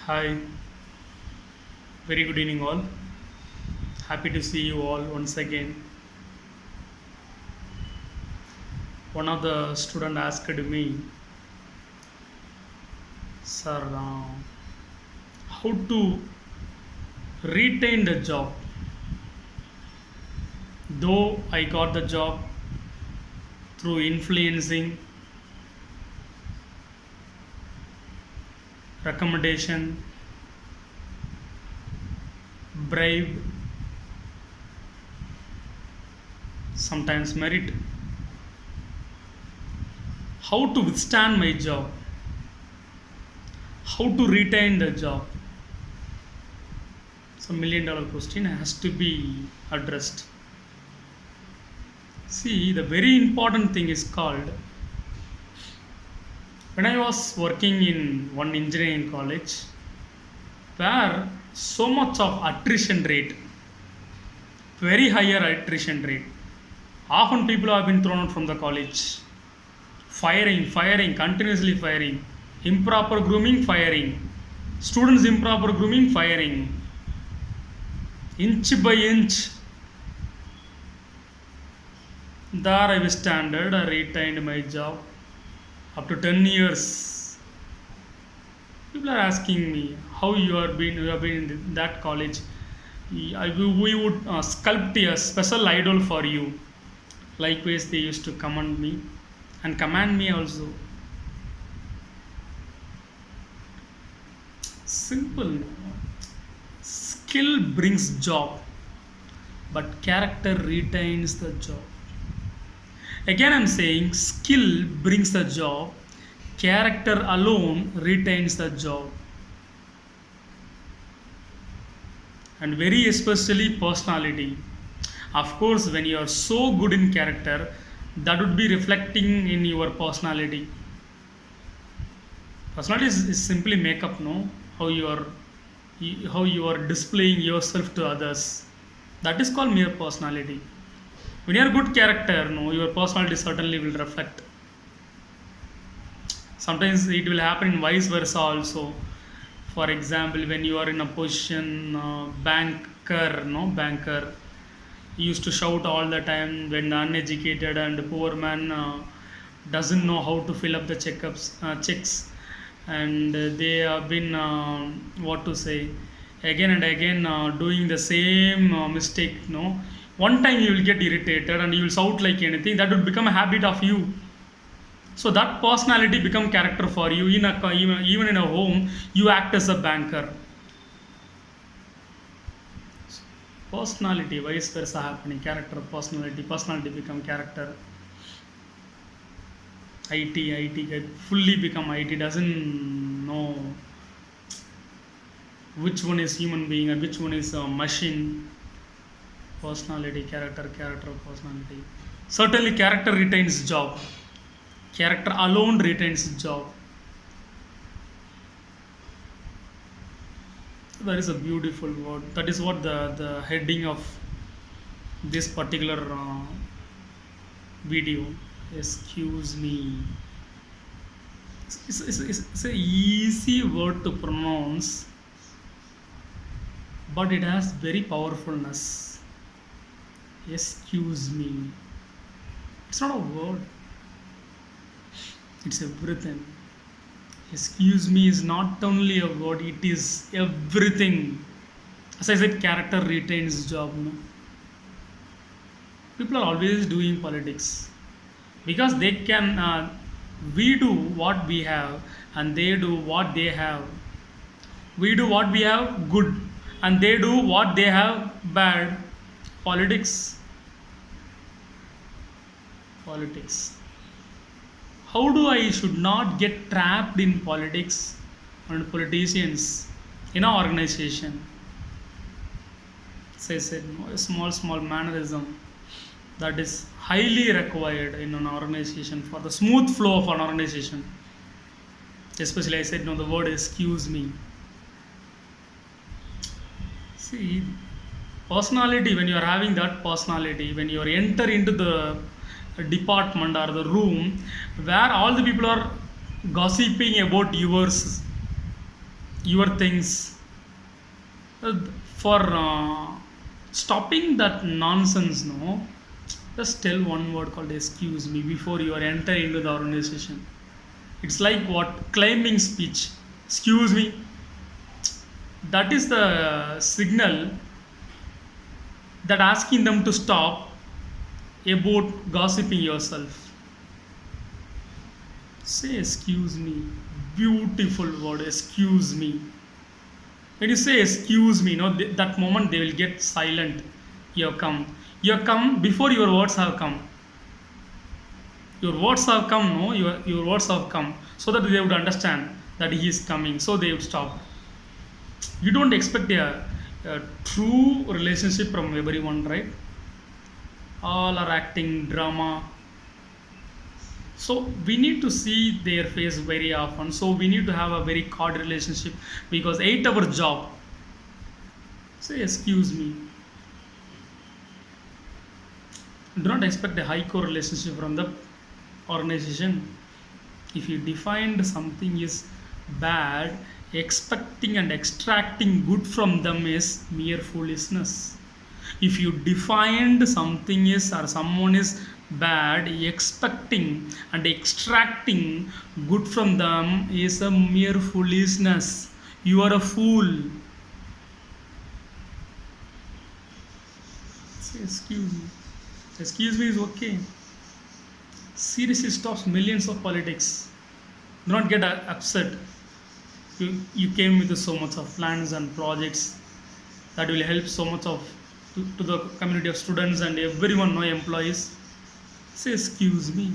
Hi, very good evening, all. Happy to see you all once again. One of the student asked me, Sir, how to retain the job? Though I got the job through influencing, recommendation, bribe, sometimes merit. How to withstand my job? How to retain the job? So, $1 million question has to be addressed. See, the very important thing is called when I was working in one engineering college, where so much of attrition rate, very higher attrition rate. Often people have been thrown out from the college. Firing, continuously firing. Improper grooming, firing. Students improper grooming, firing. Inch by inch. There I withstood, I retained my job up to 10 years. People are asking me how you have been in that college. We would sculpt a special idol for you. Likewise, they used to command me and command me also. Simple. Skill brings job, but character retains the job. Again, I'm saying skill brings the job, character alone retains the job. And very especially personality. Of course, when you are so good in character, that would be reflecting in your personality. Personality is simply makeup, no? How you are displaying yourself to others. That is called mere personality. When you are good character, no, your personality certainly will reflect. Sometimes it will happen in vice versa also. For example, when you are in a position, banker used to shout all the time when the uneducated and poor man doesn't know how to fill up the checks, and they have been what to say, again and again doing the same mistake. No, one time you will get irritated and you will shout like anything. That will become a habit of you. So that personality become character for you. Even in a home, you act as a banker. Personality, vice versa happening. Character, personality become character. IT get fully become IT. Doesn't know which one is human being and which one is a machine. Personality, character, personality. Certainly, character retains job. Character alone retains job. That is a beautiful word. That is what the heading of this particular video. Excuse me. It's an easy word to pronounce, but it has very powerfulness. Excuse me. It's not a word. It's everything. Excuse me is not only a word, it is everything. As I said, character retains job. No? People are always doing politics because they can. We do what we have, and they do what they have. We do what we have good, and they do what they have bad. Politics. Politics. How do I should not get trapped in politics and politicians in our organization? As I said, a small mannerism that is highly required in an organization for the smooth flow of an organization. Especially, I said, no, the word excuse me. See, personality, when you are having that personality, when you enter into the department or the room where all the people are gossiping about yours, your things. Uh, for stopping that nonsense, no, just tell one word called excuse me before you are enter into the organization. It's like what claiming speech. Excuse me. That is the signal that asking them to stop about gossiping yourself. Say excuse me. Beautiful word, excuse me. When you say excuse me, that moment they will get silent. You have come. You have come before your words have come. Your words have come, no? Your words have come. So that they would understand that he is coming. So they would stop. You don't expect a true relationship from everyone, right? All are acting drama. So we need to see their face very often. So we need to have a very cordial relationship because 8 hour job. Say excuse me. Do not expect a high core relationship from the organization. If you defined something is bad, expecting and extracting good from them is mere foolishness. If you defined something is or someone is bad, expecting and extracting good from them is a mere foolishness. You are a fool. Say, excuse me. Excuse me is okay. Seriously stops millions of politics. Do not get upset. You came with so much of plans and projects that will help so much of to the community of students and everyone, no employees. Say excuse me.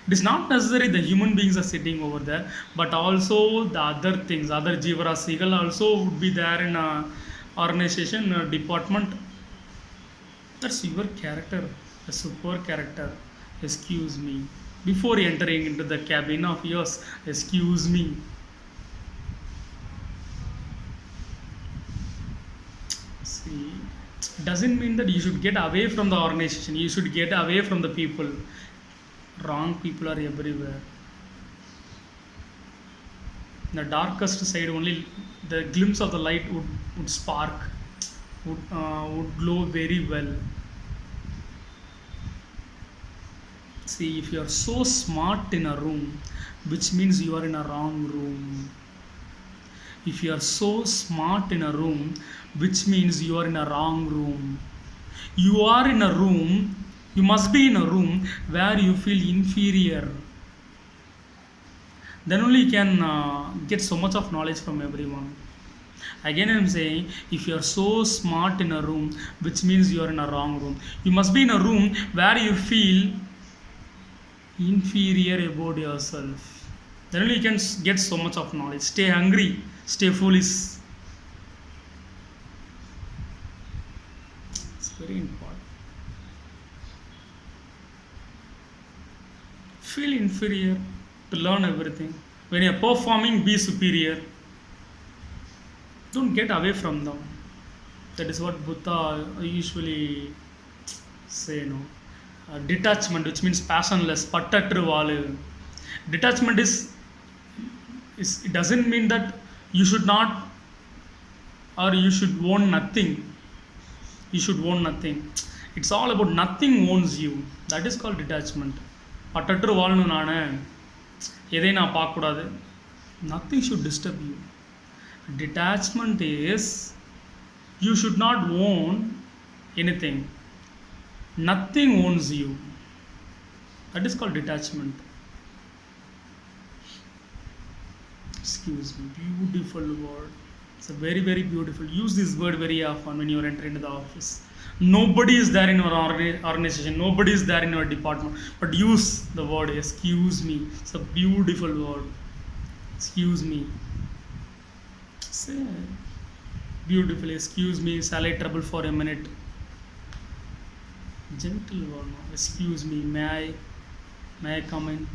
It is not necessary the human beings are sitting over there, but also the other things, other jivara seagull also would be there in a organization, a department. That's your character, a super character. Excuse me. Before entering into the cabin of yours, excuse me. See, doesn't mean that you should get away from the organization. You should get away from the people. Wrong people are everywhere. In the darkest side, only the glimpse of the light would spark, would glow very well. See, if you are so smart in a room, which means you are in a wrong room. If you are so smart in a room, which means you are in a wrong room. You are in a room, you must be in a room where you feel inferior. Then only you can get so much of knowledge from everyone. Again, I am saying, if you are so smart in a room, which means you are in a wrong room. You must be in a room where you feel inferior about yourself. Then only you can get so much of knowledge. Stay hungry, stay foolish. It's very important. Feel inferior to learn everything. When you are performing, be superior. Don't get away from them. That is what Buddha usually say, no. Detachment, which means passionless, pattatru valu. Detachment is it doesn't mean that you should not or you should own nothing. You should own nothing. It's all about nothing owns you. That is called detachment. பட்டற்று வாழணும் நான் எதை நான் பார்க்கக்கூடாது. Nothing should disturb you. Detachment is you should not own anything. Nothing owns you. That is called detachment. Excuse me. Beautiful word. It's a very, very beautiful. Use this word very often when you are entering into the office. Nobody is there in your organization. Nobody is there in your department. But use the word excuse me. It's a beautiful word. Excuse me. Say beautifully. Excuse me. Shall I trouble for a minute? Gentle word. Excuse me. May I come in?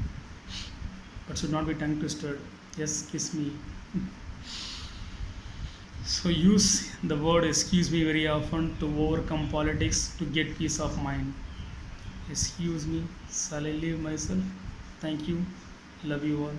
But should not be tongue twisted. Yes, kiss me. So use the word excuse me very often to overcome politics, to get peace of mind. Excuse me. Shall I leave myself? Thank you. Love you all.